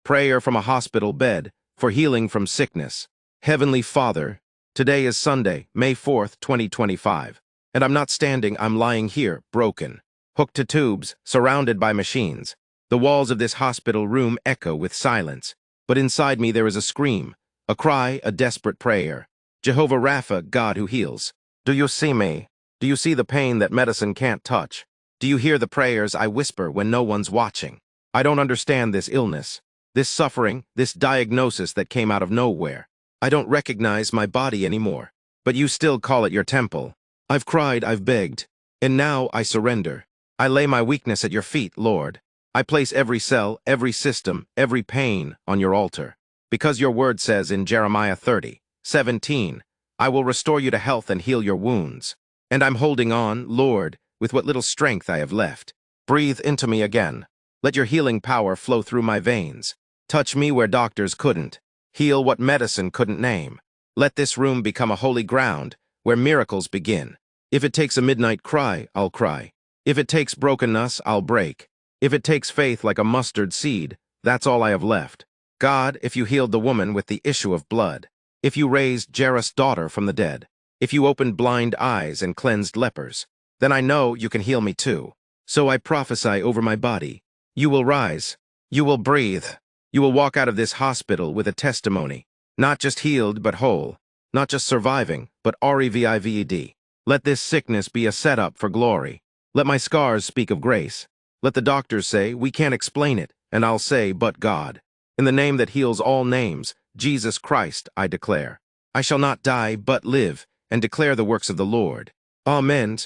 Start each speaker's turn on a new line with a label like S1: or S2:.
S1: Prayer from a hospital bed for healing from sickness. Heavenly Father, today is Sunday, May 4th, 2025, and I'm not standing, I'm lying here, broken, hooked to tubes, surrounded by machines. The walls of this hospital room echo with silence, but inside me there is a scream, a cry, a desperate prayer. Jehovah Rapha, God who heals. Do you see me? Do you see the pain that medicine can't touch? Do you hear the prayers I whisper when no one's watching? I don't understand this illness, this suffering, this diagnosis that came out of nowhere. I don't recognize my body anymore, but you still call it your temple. I've cried, I've begged, and now I surrender. I lay my weakness at your feet, Lord. I place every cell, every system, every pain on your altar. Because your word says in Jeremiah 30:17, I will restore you to health and heal your wounds. And I'm holding on, Lord, with what little strength I have left. Breathe into me again. Let your healing power flow through my veins. Touch me where doctors couldn't. Heal what medicine couldn't name. Let this room become a holy ground where miracles begin. If it takes a midnight cry, I'll cry. If it takes brokenness, I'll break. If it takes faith like a mustard seed, that's all I have left. God, if you healed the woman with the issue of blood, if you raised Jairus' daughter from the dead, if you opened blind eyes and cleansed lepers, then I know you can heal me too. So I prophesy over my body. You will rise. You will breathe. You will walk out of this hospital with a testimony, not just healed but whole, not just surviving, but revived. Let this sickness be a setup for glory. Let my scars speak of grace. Let the doctors say, we can't explain it, and I'll say, but God. In the name that heals all names, Jesus Christ, I declare. I shall not die, but live, and declare the works of the Lord. Amen.